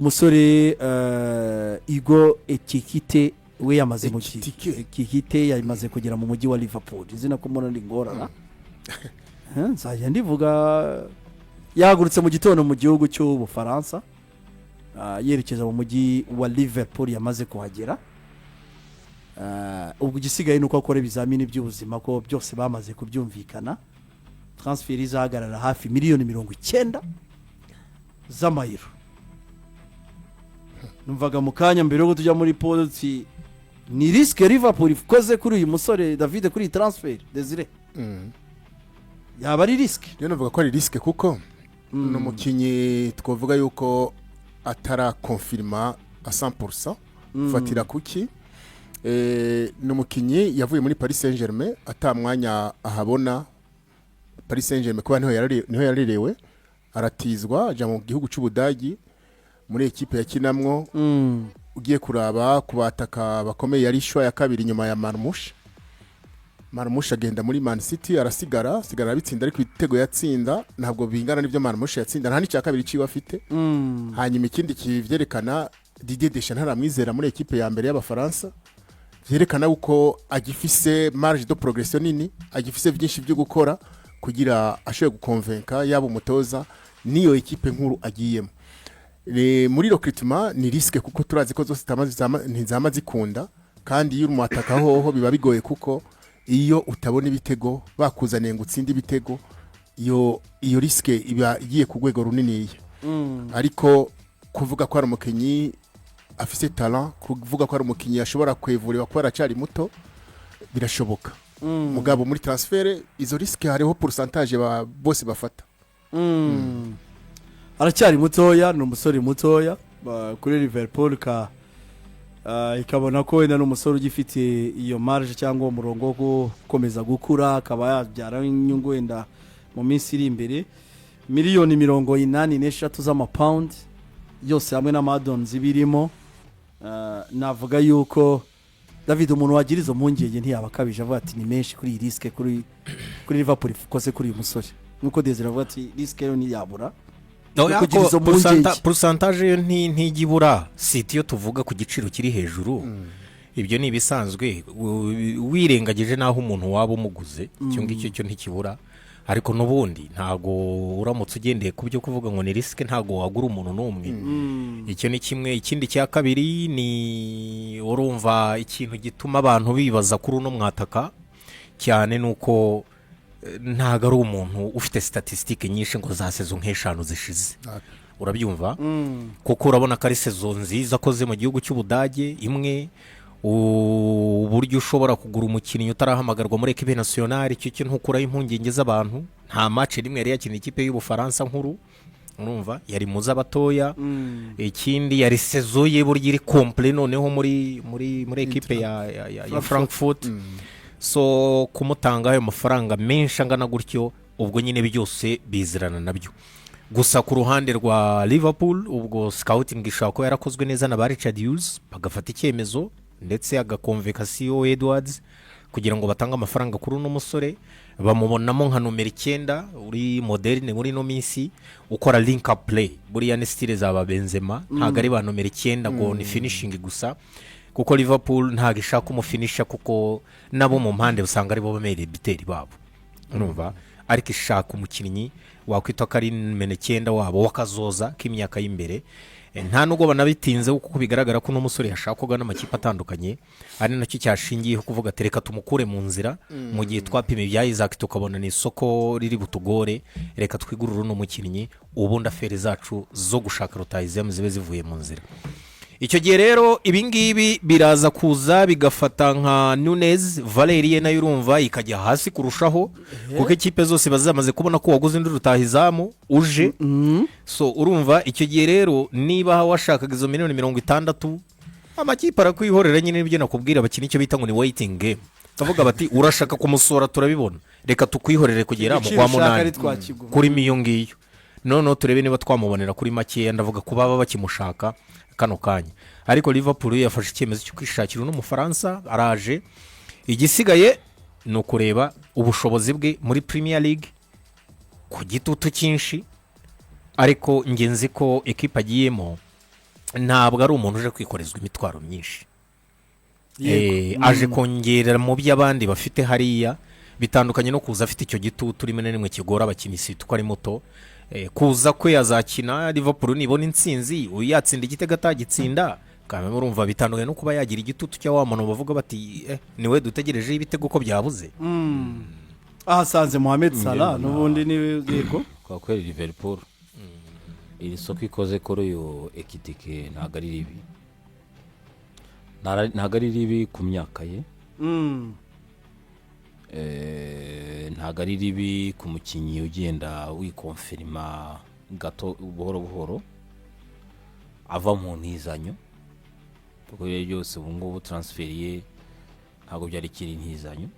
musore higo EKITIKE we yamaze mu EKITIKE yamaze kugera mu mujyi wa Liverpool izina ko mbona ndi ngorana nzajya ndivuga yagurutse mu gitondo mu gihugu cy'Ubufaransa yerekeza mu mujyi wa Liverpool yamaze kuhagera ubwo gisigaye nuko akora ibizamini by'ubuzima ko byose bamaze kubyumvikana transfer izahagarara hafi miliyoni 90 z'amayero numvaga mu kanya mbere yo tujya muri policy ni risque Liverpool ikoze kuri uyu musore David kuri transfer Desire yaba ari risque rero navuga ko ari risque kuko no mukinyi twovuga yuko atara confirma a 100% fatira kuki no mukinyi yavuye muri Paris Saint-Germain atamwanya ahabona Paris Saint-Germain kuba niho yarerewe aratizwa aja mu gihugu cy'Ubudagi muri ekipe ya kinamwo ugiye kuraba kubataka bakomeye yari shwa ya kabiri nyuma ya Marmush agenda muri Man City arasigara bitsinda ariko ibitego yatsinda ntabwo bingana n'ibyo Marmush yatsinda nta n'icya kabiri ciwe afite hanyuma ikindi kivyerekana Didier Deschamps ntaramwizera muri ekipe ya mbere y'Abafaransa vyerekana uko agifise marge de progression nini agifise byinshi byo gukora kugira ashobore gukonvenka yaba umutoza niyo ekipe nkuru agiyemo muri recruitment ni risque kuko turazi ko zose ntizama zikunda kandi iyo umwataka hoho biba bigoye kuko iyo utabona ibitego bakuzaniye ngo utsinde ibitego iyo risque iba igiye ku rwego runini ariko kuvuga ko ari umukinyi afise talent kuvuga ko ari umukinyi ashobora kwevurira ko aracari muto birashoboka mugabo muri transfer izo risque hariho pourcentage bose bafata aracyari mutoya ni umusore mutoya kuri Liverpool ikabona ko wenda n'umusore ugifite iyo marge cyangwa umurongo wo gukomeza gukura akaba yabyara inyungu wenda mu minsi iri imbere miliyoni 83 z'amapound yose hamwe n'amadons birimo navuga yuko David umuntu wagira izo mpungenge ntiyabakabije avuga ati ni menshi kuri risque kuri Liverpool kose kuri uyu musore nuko Desire avuga ati risque yo ntiyabura pourcentage yo ntigibura siti yo tuvuga ku giciro kiri hejuru ibyo ni bisanzwe wirengagije naho umuntu waba umuguze cyo ngicyo cyo ntikibura ariko nubundi ntago uramutse ugendeye kubyo kuvuga ngo ni risque ntago wagura umuntu numwe icyo ni kimwe ikindi cya kabiri ni urumva ikintu gituma abantu bibaza kuri uno mwataka cyane nuko ntago ari umuntu ufite statistique nyinshi ngo za saison nk'eshanu zishize urabyumva kuko urabona ko ari saison nziza akoze mu gihugu cy'Ubudage imwe uburyo ushobora kugura umukinnyi utarahamagarwa muri equipe nationale cyo kintu ukuraho impungenge z'abantu nta match rimwe yari yakina ikipe y'Ubufaransa nkuru urumva yari muza batoya ikindi yari saison ye buryo iri complet noneho muri equipe ya Frankfurt so kumutanga ayo mafaranga menshi angana gutyo ubwo nyine byose bizirana nabyo gusa ku ruhande rwa Liverpool ubwo scouting ishako yarakozwe neza na Richard Hughes bagafata icyemezo ndetse agakonveka CEO Edwards kugira ngo batanga amafaranga kuri uno musore bamubonamo nka numero 9 uri moderne muri no minsi ukora link up play buriya ni style za Benzema ntago ari ba numero 9 ngo ni finishing gusa kuko Liverpool ntago ishaka umufinisha kuko nabo mu mpande usanga ari bo bamere biteri babo urumva ariko ishaka umukinnyi wakwita kari numero 9 wabo wakazoza k'imyaka y'imbere nta nubwo banabitinze kuko bigaragara ko n'umusore yashakwaga n'amakipe atandukanye ari nacyo cyashingiyeho kuvuga tereka tumukure mu nzira mu gihe twapima ibya Isaac tukabona ni isoko riri butugore reka twigururu n'umukinnyi ubundi afere zacu zo gushaka rutayizamu zibe zivuye mu nzira icyo gihe rero ibingibi biraza kuza bigafata nka Nunez Valerie nayo urumva ikajya hasi kurushaho kuko ikipe zose bazamaze kubona ko waguze indi rutahizamu uje so urumva icyo gihe rero niba washakaga izo miliyoni 60 amakipe arakwihorera nyine ibyo nakubwira abakina icyo bita ngo ni waiting game bavuga bati urashaka kumusora turabibona reka tukwihorere kugera mu kwa munani kuri miyo ngiyo none turebe niba twamubonera kuri make ndavuga ko baba bakimushaka kano kanya ariko Liverpool yafashe icyemezo cyo kwishakira no mu Faransa araje igisigaye no kureba ubushobozi bwe muri Premier League ku gitutu cyinshi ariko ngenzi ko equipe agiyemo ntabwo ari umuntu uje kwikorezwa imitwaro myinshi. Aje kongerera mu by'abandi bafite hariya, bitandukanye no kuza afite icyo gitutu rimwe na rimwe kigora abakinnyi situ ko ari muto. Kuza kwe yazakina Liverpool nibona intsinzi uyatsinda igitego atagitsinda kandi urumva bitandukanye no kuba yagira igitutu cya wa muntu bavuga bati niwe dutegereje ibitego ko byabuze. Ahasanze Mohamed Salah n'ubundi ni yego kwa kweli Liverpool iri soko ikoze kuri uyu EKITIKE ntago ari ribi, ntago ari ribi ku myaka ye, ntago ari ribi ku mukinnyi ugenda wikonfirima gato buhoro buhoro ava mu ntizanyo, kuko yose ubu ngubu transfer ye ntago byari kiri ntizanyo.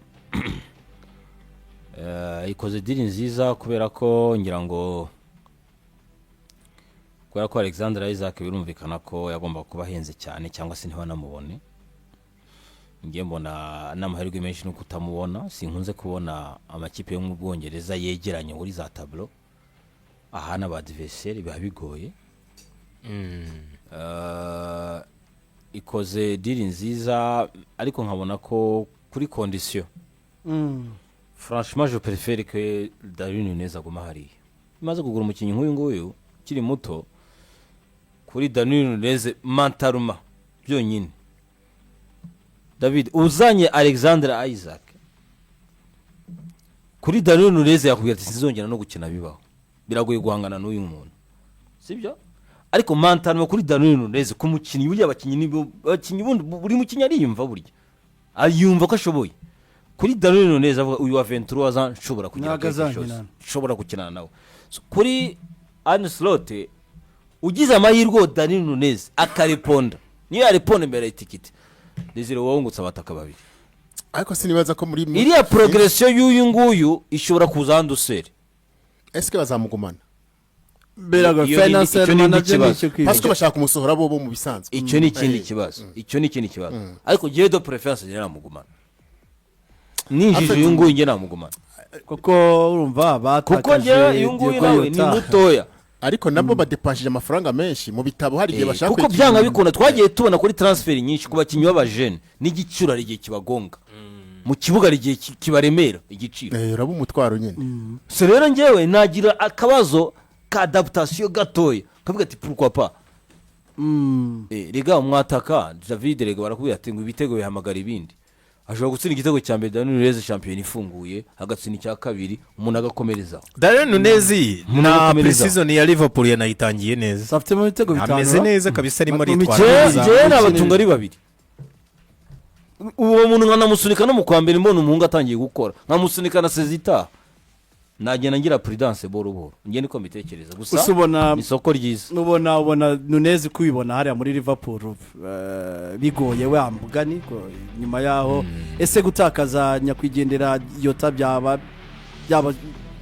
Ikoze diri nziza kubera ko ngira ngo Alexander Isaac birumvikana ko yagomba kuba ahenze cyane cyangwa se ntibanamubone. Ngiye mbona n'amahirwe menshi no kutamubona, sinkunze kubona amakipe yo mu Bwongereza yegeranye muri za tableau ahana ba adversaire biba bigoye. Ikoze diri nziza ariko nkabona ko kuri condition. Franchement je préfère que Darwin Nunez aguma hariya. Imaze kugura umukinnyi nk'uyu nguyu kiri muto, kuri Darwin Nunez mentalema byonyine. David uzanye Alexander Isaac kuri Darwin Nunez yakubwira ati sinzongera no gukina bibaho, biragoye guhangana n'uyu muntu, sibyo? Ariko mentalema kuri Darwin Nunez ku mukinnyi burya abakinnyi nibo abakinnyi buri mukinnyi ariyumva burya ayumva ko ashoboye. Kuri Darwin Nunez avuga uyu wa 23 ans nshobora kugira nshobora gukina nawe. Kuri Arne Slot ugize amahirwe Darwin Nunez akareponda niyo yareponda mbere itikiti Desire wongutse abataka babiri, ariko sinibaza ko muri iriya progression y'uyu nguyu ishobora kuza handusere. Eske bazamugumana beraga financial manager n'icyo kwiba parce que bashaka umusohora bo mu bisanzwe. Icyo ni ikindi kibazo, icyo ni ikindi kibazo. Ariko je do preference je namugumana, ninjije uyu nguyu nge namugumana kuko urumva batakaje, kuko nge uyu nguyu nawe ni mutoya, ariko nabo badepashije amafaranga menshi mu bitabo hari igihe bashaka kuko byanga bikunda twagiye tubona kuri transfer nyinshi ku bakinnyi b'abajene n'igiciro rigiye kibagonga mu kibuga rigiye kibaremera igiciro, uraba umutwaro nyine. So rero ngewe nagira akabazo ka adaptation gatoya kavuga ati pourquoi pas rega umwataka David rega barakubwira ati ngo ibitego bihamagara ibindi, ashobora gutsinda igitego cya mbere Darwin Nunez champion ifunguye agatsinda icya kabiri umuntu agakomereza. Darwin Nunez na pre-season ya Liverpool yanayitangiye neza, safite mu bitego bitanu ameze neza kabisa arimo ritwara neza. Je n'abatunga ari babiri, uwo muntu nkanamusunika no mu kwambere mbona umuhungu atangiye gukora nkamusunika na Sezita nagenda ngira prudence boro ngiye niko mbitekereza gusa usubona isoko ryiza ubona Nunez kwibona hariya muri Liverpool bigoye we ambugani nyuma yaho ese gutakaza nyakwigendera Yota byaba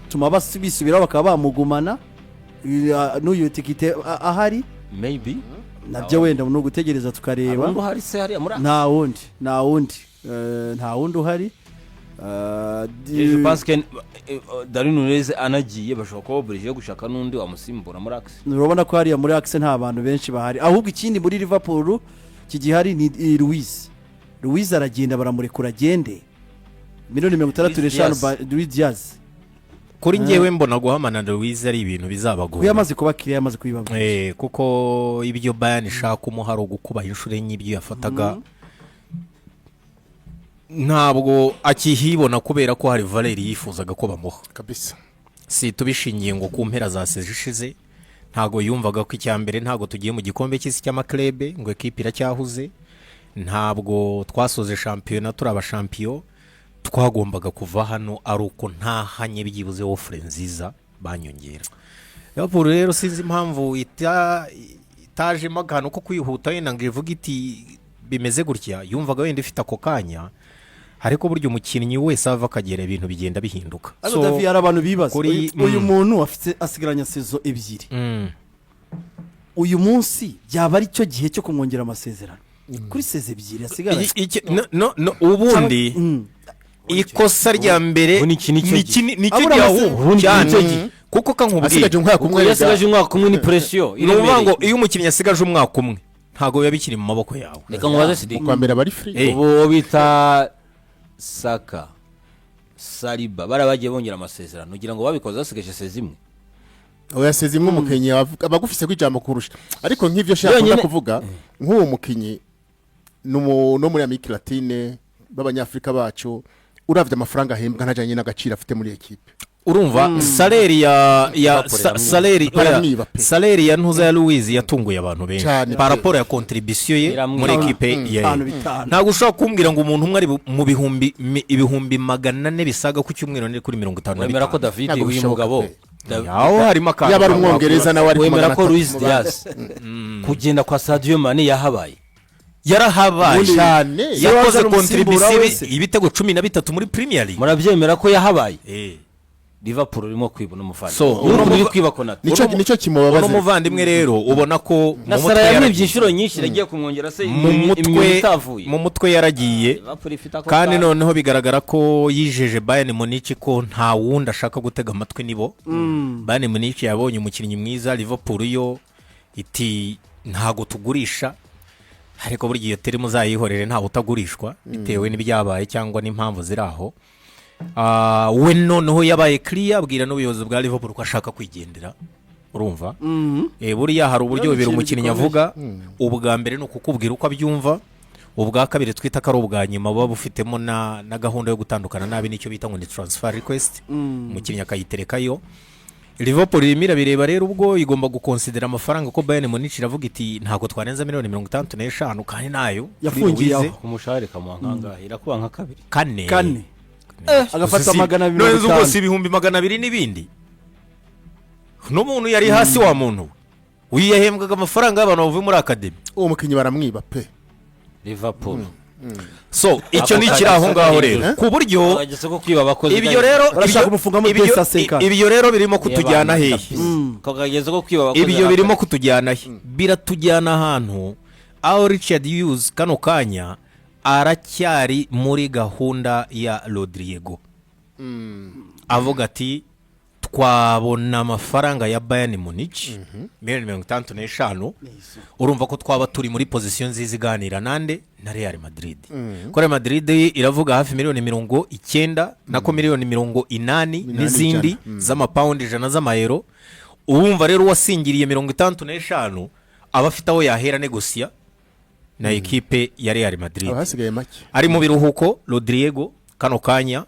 tuma basubira bakaba bamugumana n'uyu EKITIKE ahari maybe nabyo wenda no gutegereza tukareba nta wundi uhari. Je pense que Darwin Nunez anagiye bashobora kuba obligé gushaka n'undi wamusimbura muri Axe. Urabona ko hariya muri Axe nta bantu benshi bahari, ahubwo ikindi muri Liverpool kigihari ni Luis aragenda baramurekura agende $65 Luis Diaz. Kuri ngewe mbona guhamana Luis ari ibintu bizabagora, yamaze kuba kire yamaze kwibabwa kuko ibyo Bayern ishaka umuharo gukuba inshuro y'ibyo yafataga ntabwo akihibona kubera ko hari Valeri yifuzaga ko bamuha kabisa. Si tubishingiye ngo ku mpera za sezishize ntago yumvaga ko icyambere ntago tugiye mu gikombe cy'isi cy'amaklebe ngo ekipe iracyahuze, ntabwo twasoze championnat turaba champion, twagombaga kuva hano ari uko ntahanye byibuze offre nziza banyongera. Liverpool rero sinzi impamvu itaje magano ko kwihuta yenda ngo ivuga iti bimeze gutya, yumvaga wenda ifite ako kanya, ariko buryo umukinnyi wese ava akagera ibintu bigenda bihinduka. So David ari abantu bibaza uyu muntu afite asigaranya sezo ebyiri, uyu munsi byaba ari cyo gihe cyo kumwongera amasezerano kuri sezo ebyiri asigaranye. Ubundi ikosa rya mbere nicyo ryaho cyane kuko kankubwiye asigaje umwaka umwe yasigaje umwaka umwe ni pressure ni ukuvuga ngo iyo umukinnyi asigaje umwaka umwe ntabwo biba bikiri mu maboko yawe. reka nkubaze Sidi kwa mbere bari free ubu bita Saka Saliba barabagiye bongera amasezerano ugira ngo babikoze basigaje sezimwe oya sezimwe umukinnyi abagufise kwijambo kurusha ariko nk'ivyo shaka kuvuga nk'uwo mukinnyi no muri Amerika Latine b'abanyafrika bacu uravye amafaranga ahembwa ntajanye n'agaciro afite muri equipe. Urumva saleri saleri ya ntuza ya Luis yatunguye abantu benshi par rapport ya contribution ye muri equipe ye. Ntabwo ushobora kumbwira ngo umuntu umwe ari mu ibihumbi 400 bisaga ku cyumweru ne kuri 55. Wemera ko David uyu mugabo yaho harimo akandi yaba ari umwongereza nawe ari wemera ko Luis Diaz kugenda kwa Sadio Mane yahabaye yarahabaye cyane yakoze contribution ibitego 13 muri Premier League. Murabyemera ko yahabaye Liverpool irimo kwibona umufana so uri kwibakona nico kimubabaza umuvandimwe rero ubona ko Nasara yamwibye inshuro nyinshi nagiye kumwongera se mu mutwe yaragiye kandi noneho bigaragara ko yijeje Bayern Munich ko nta wundi ashaka gutega amatwi nibo. Bayern Munich yabonye umukinnyi mwiza Liverpool yo iti ntago tugurisha ariko buri gihe teri muzayihorere nta utagurishwa bitewe n'ibyabaye cyangwa n'impamvu ziraho. We noneho yabaye clear abwira n'ubuyobozi bwa Liverpool ko ashaka kwigendera. Urumva buriya hari uburyo bubiri umukinnyi avuga ubwa mbere no kukubwira uko abyumva ubwa kabiri twita ko ari ubwa nyuma baba bufitemo na gahunda yo gutandukana nabi nicyo bita ngo ni transfer request umukinnyi akayiterekayo. Liverpool irimo bireba rero ubwo igomba gukonsidera amafaranga ko Bayern Munich iravuga iti ntago twarenza miliyoni 65 kandi nayo yafungiye umushahara kamuhanga irakuba nka kabiri kane agafata 250 none ubwo si ibihumbi 200 n'ibindi n'umuntu yari hasi wa muntu uyahembwaga amafaranga y'abantu bavuye muri academy uwo mukinnyi baramwiba pe Liverpool so icyo ni kiraho ngaho rero ku buryo ibyo rero birimo kutujyana hehe ibyo birimo kutujyana he biratujyana ahantu aho Richard Hughes kano kanya aracyari muri gahunda ya Rodrigo avuga ati twabona amafaranga ya Bayern Munich miliyoni 55 urumva ko twaba turi muri position nziza iganira nande na Real Madrid ko Real Madrid iravuga hafi miliyoni 90 nako miliyoni 80 n'izindi z'amapaundi 100 z'amayero. Urumva rero wasingiriye 55 abafite aho yahera negosia na equipe ya Real Madrid ari mu biruhuko Rodrigo kano kanya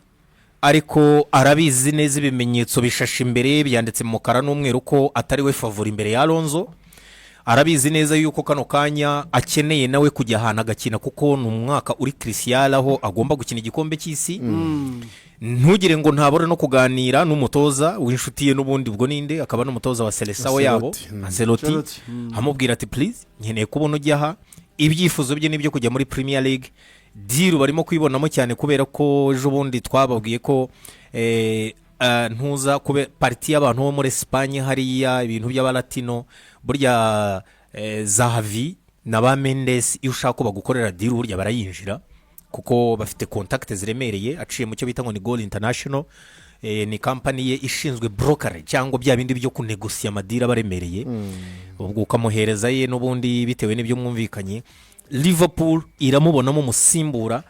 ariko arabizi neza ibimenyetso bishashe imbere byanditse mu mukara n'umweru ko atari we favori imbere ya Alonso. Arabizi neza yuko kano kanya akeneye nawe kujya ahantu agakina kuko n'umwaka uri crucial aho agomba gukina igikombe cy'isi. Ntugire ngo ntabore no kuganira n'umutoza w'inshuti ye n'ubundi ubwo ninde akaba n'umutoza wa Seleção yabo Ancelotti amubwira ati please nkeneye kubona ujya aha ibyifuzo bye nibyo kujya muri Premier League. Diru barimo kwibonamo cyane kubera ko ejo bundi twababwiye ko ntuza kube parti y'abantu bo muri Espagne hariya ibintu by'abalatino burya Zahavi na ba Mendes iyo ushaka ko bagukorera diru burya barayinjira kuko bafite contact ziremereye aciye mu cyo bita ngo ni Goal International ni company ye ishinzwe brokerage cyangwa bya bindi byo kunegosia amadira baremereye ubwo ukamuhereza ye n'ubundi bitewe n'ibyo mwumvikanye. Liverpool iramubonamo umusimbura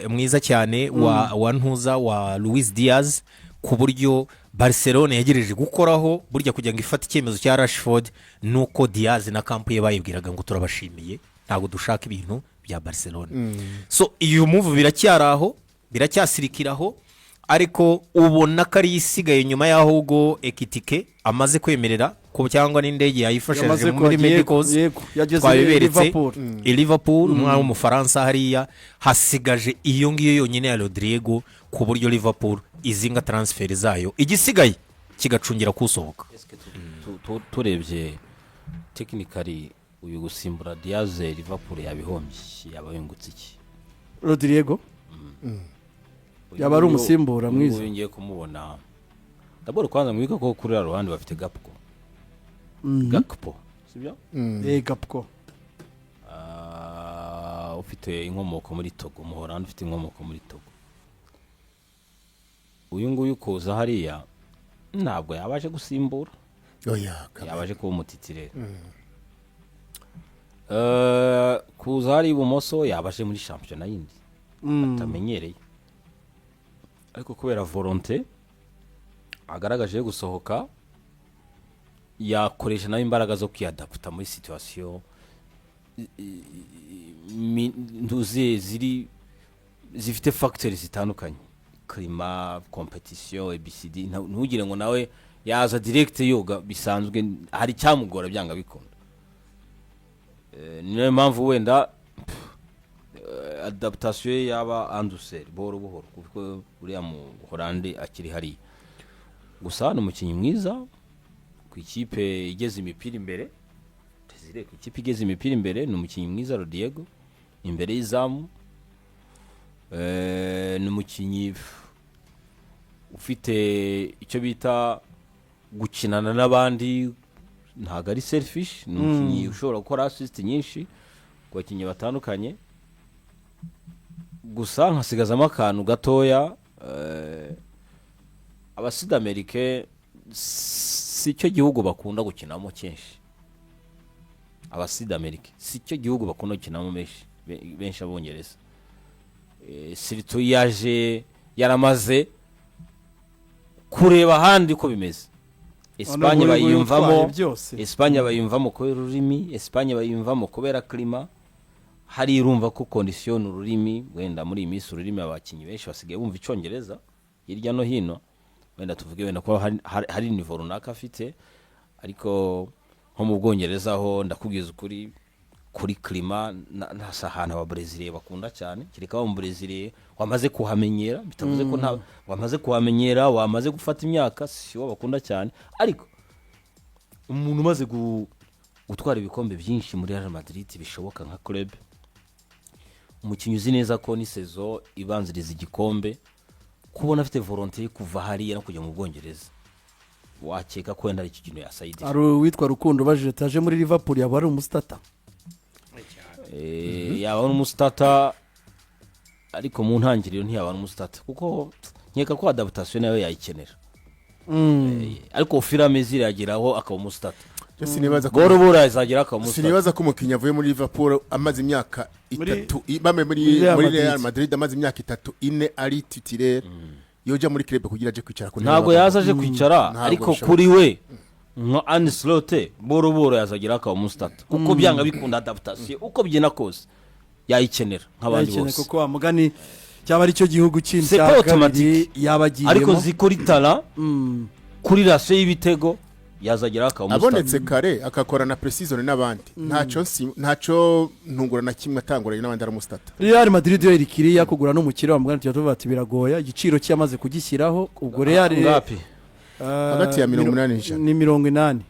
mwiza cyane wa ntuza wa Luis Diaz ku buryo Barcelona yagereje gukoraho burya kugira ngo ifate icyemezo cya Rashford nuko Diaz na kampu ye bayibwiraga ngo turabashimiye ntago dushaka ibintu bya Barcelona. So iyo move biracyaraho biracyasirikiraho ariko ubona ko ari isigaye nyuma yaho ubwo EKITIKE amaze kwemerera ko cyangwa n'indege yayifashije muri medicals twabiberetse Liverpool umwana w'umufaransa hariya hasigaje iyo ngiyo yonyine ya Rodrigo ku buryo Liverpool izinga transfer zayo igisigaye kigacungira kusohoka. Turebye technically uyu gusimbura Diaz Liverpool yabihombye yabayungutse iki Rodrigo yaba ari umusimbura mwiza ngiye kumubona daboro kwanza mwika ko kuri ruhande bafite Gakpo sibyo Gakpo ufite inkomoko muri Togo muhorana ufite inkomoko muri Togo uyu nguyu kuza hariya ntabwo yabaje gusimbura oya yabaje kuba umutitirere kuza hari ibumoso yabaje muri shampiyona yindi atamenyereye ariko kubera volonté agaragaje gusohoka yakoresha nawe imbaraga zo kwiyadaputa muri situation ntuze zifite facteurs zitandukanye klima competition ABCD ntugire ngo nawe yaza direct yoga bisanzwe hari cyamugora byanga bikunda niyo mpamvu wenda adaptation yaba andusel boro buhoro kuko uriya mu Holande akiri hari gusa no mukinyi mwiza ku ikipe igeze imipira imbere tezire ku ikipe igeze imipira imbere no mukinyi mwiza Rodrigo imbere y'izamu ni mukinyi ufite icyo bita gukinana n'abandi ntago ari selfish ni umukinyi ushobora gukora assist nyinshi ku bakinyi batandukanye gusa nkasigazamo akantu gatoya abasida Amerike si cyo gihugu bakunda gukinamo kenshi abasida Amerike si cyo gihugu bakunda gukinamo benshi abongereza sirito yaje yaramaze kureba handi ko bimeze Espagne bayumvamo kubera ururimi Espagne bayumvamo kubera klima hari irumva ko condition ururimi wenda muri iyi minsi ururimi abakinyi benshi basigaye bumva icongereza hirya no hino wenda tuvuge wenda ko hari niveau runaka afite ariko nko mu Bwongereza ho ndakubwiza ukuri kuri klima nasa hana aba Brazil bakunda cyane kireka mu Brazil wamaze kuhamenyera bitavuze ko nta wamaze kuhamenyera wamaze gufata imyaka si wo bakunda cyane ariko umuntu umaze gutwara ibikombe byinshi muri Real Madrid bishoboka nka club umukinyi uzi neza ko ni saison ibanziriza igikombe kubona afite volonté yo kuva hariya no kujya mu Bwongereza wakeka ko wenda iki kintu yasayidije ari witwa Rukundo baje taje muri Liverpool yaba ari umustata yaba ari umustata ariko mu ntangiriro ntiyaba ari umustata kuko nkeka ko adaptation nayo yayikenera ariko filame zirageraho akaba umustata sinibaza ko Borobora azagera akaba umustata sinibaza ko umukinnyi avuye muri Liverpool amaze imyaka 3 bame muri Real Madrid amaze imyaka 3-4 ari titulaire yoja muri club kugira aje kwicara ku ntago yazaje kwicara ariko kuri we nka Ancelotti Borobora yazagira akaba umustata kuko byanga bikunda adaptation uko byena kose yayikenera nk'abandi bose kuko amugani cyaba ari cyo gihugu cy'indi automatique yabagiyemo ariko zikuri tala kuri ratio y'ibitego yazagira akaba umustata abonetse kare akakora na precision n'abandi ntaco ntungura na kimwe atanguranye n'abandi ari umustata Real Madrid yo irikiriya kugura n'umukire wa mugani tuvuga ati biragoya igiciro cyamaze kugishyiraho ubwo Real hagati ya 80 ni 80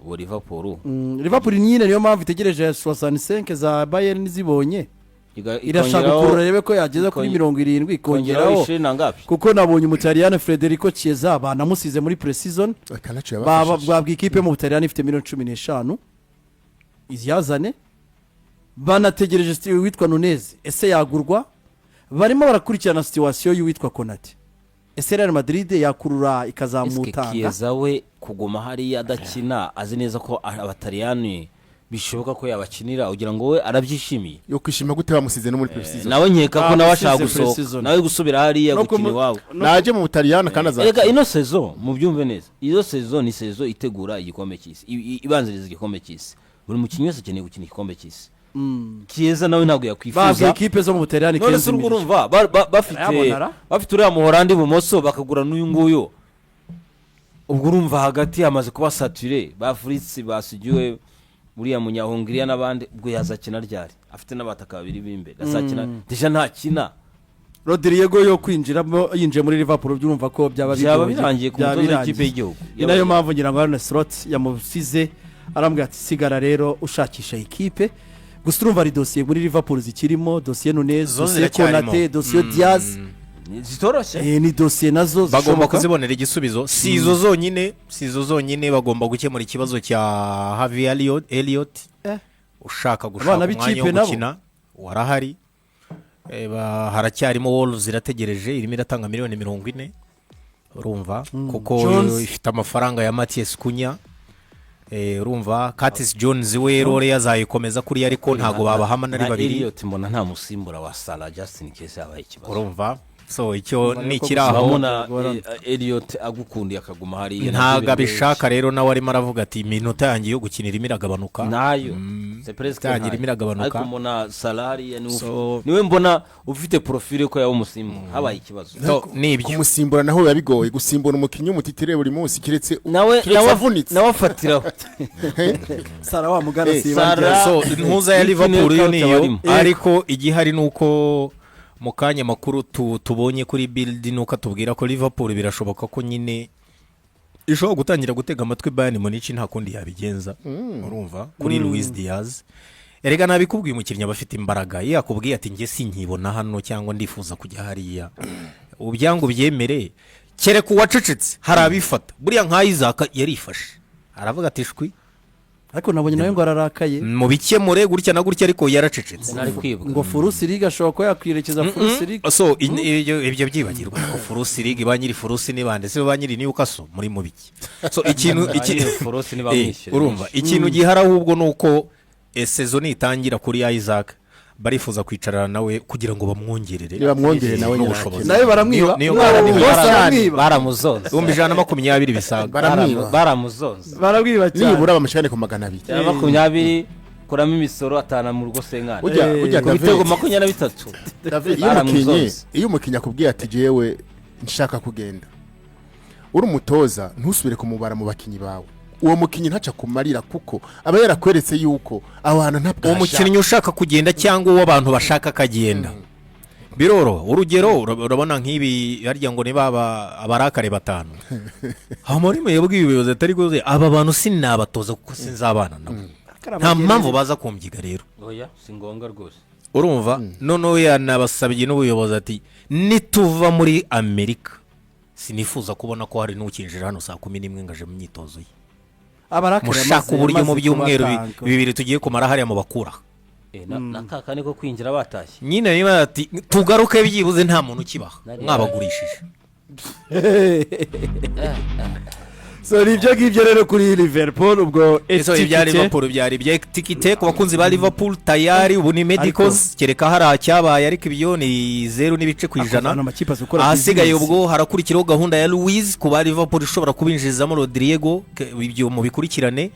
ubu Liverpool nyine niyo mpamvu itegereje 65 za Bayern zibonye irashaka kurura rebe ko yageza kuri 70 ikongeraho kuko nabonye umutaliyane Federico Chiesa banamusize muri pre-season babwa ikipe mu Butaliyane ifite 15 iziyazane banategereje witwa Nunez ese yagurwa barimo barakurikirana situation y'uwitwa Konate ese Real Madrid yakurura ikazamutanga Chiesa we kuguma hari adakina azi neza ko abataliyani bishoboka ko yabakinira ugira ngo we arabyishimiye yo kwishima gute bamusize no muri pre-season nawe nkeka ko nawe ashaka gusohoka nawe gusubira hariya gukina iwabo naje mu Butaliyani kandi azaje rega ino saison mu byumve neza iyo saison ni saison itegura igikombe cy'isi ibanziriza igikombe cy'isi buri mukinyi wese akeneye gukina igikombe cy'isi Chiesa nawe ntago yakwifuza bavuye equipe zo mu Butaliyani keza urumva bafite uriya mu Holandi bumoso bakagura n'uyu nguyu ubwo urumva hagati amaze kuba saturé ba Fritz basigiwe buriya munyahungiriya n'abandi ubwo yazakina ryari afite n'abataka babiri b'imbe azakina deja ntakina Rodrigo yo kwinjiramo yinjiye muri Liverpool byumva ko byaba birangiye ku mutoza w'ikipe y'igihugu inayo mpamvu ngira ngo Arne Slot yamusize arambwira ati sigara rero ushakisha ikipe gusa urumva ari dossier muri Liverpool zikirimo dossier Nunez dossier Konate dossier Diaz zitoroshye ni dossier nazo bagomba kuzibonera igisubizo sizo zonyine bagomba gukemura ikibazo cya Hafi Elliott ushaka gushaka umwanya wo gukina warahari haracyarimo Wolves irategereje irimo iratanga miliyoni 40 urumva kuko Jones. ifite amafaranga ya Matthias Cunha urumva Curtis Jones we rore yazayikomeza kuri ariko ntago babahamana ari babiri Elliot mbona nta musimbura wa Salah Justin Case yabaye ikibazo urumva so icyo ni ko kiraho urabona Elliot agukundiye akaguma hariya ntago abishaka rero nawe arimo aravuga ati iminota yanjye yo gukinira imiragabanuka nayo c'est presque Tangira imiragabanuka. ariko mbona salari niwe mbona ufite profile ko yawo musimbo habaye ikibazo so nibyo kumusimbura naho biba bigoye gusimbura umukinnyi umutitire buri munsi kiretse nawe avunitse nawe afatiraho Sara wa mugana Sara. siba so impuza ya Liverpool yo niyo ariko igihari nuko mu kanya makuru tubonye kuri build nuko atubwira ko Liverpool birashoboka ko nyine ishobora gutangira gutega amatwi Bayern Munich nta kundi yabigenza urumva kuri Luis Diaz erega nabikubwiye umukinnyi abafite imbaraga yakubwiye ati nge sinkibona hano cyangwa ndifuza kujya hariya ubyango byemere kereka uwacecetse hari abifata buriya nka Isaac yarifashe aravuga ati shwi ariko nabonye nawe ngo ararakaye mu bikemure gutya na gutya ariko yaracecetse nari kwibwa ngo Furusi Liga ashobora ko yakwirekeza Furusi Liga so ibyo byibagirwa ko Furusi League ba nyiri Furusi ni bande se ba nyiri Newcastle muri mu biki so ikintu Furusi ni bamwishyura urumva ikintu gihara ahubwo nuko season itangira kuri Isaac barifuza kwicarana nawe kugira ngo bamwongerere bamwongere nawe n'ubushobozi nawe baramwiba niyo baramuzonze 120 bisaga baramuzonze baramwiba cyane nibura bamushikane ku 200 20 kuramo imisoro atana mu rugo senkana ujya ku bitego 23 David Baramuzonze. iyo umukinnyi akubwiye ati jewe nshaka kugenda uri umutoza ntusubire kumubara mu bakinnyi bawe uwo mukinnyi ntaca kumarira kuko aba yarakweretse yuko abantu ntabwo umukinnyi ushaka kugenda cyangwa uwo abantu bashaka kagenda biroro urugero urabona nk'ibi harya ngo ni baba abarakare batanu hamurimo yabwiye ubuyobozi atari goze aba bantu sinabatoza kuko sinzabana nabo nta mpamvu baza kumbyiga rero oya si ngombwa rwose urumva noneho yanabasabye n'ubuyobozi ati nituva muri Amerika sinifuza kubona ko hari n'ukinjira hano saa 11 ngaje mu myitozo ye mushaka uburyo mu byumweru bibiri tugiye kumara hariya mu bakura nakaka niko kwinjira batashye nyine niba ati tugaruke byibuze nta muntu ukibaha mwabagurishije so nibyo ngibyo rero kuri Liverpool ubwo so ibya Liverpool byari bya EKITIKE ku bakunzi ba Liverpool tayari ubu ni medicals kereka hari acyabaye ariko ibyo ni 0.1% ahasigaye ubwo harakurikiraho gahunda ya Luis ku ba Liverpool ishobora kubinjizamo Rodrigo ibyo mu bikurikirane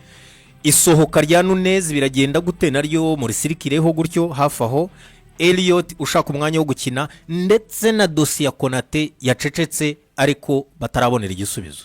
isohoka rya Nunez biragenda gute naryo muri sirikireho gutyo hafi aho Elliot ushaka umwanya wo gukina ndetse na dossier ya Konate yacecetse ariko batarabonera igisubizo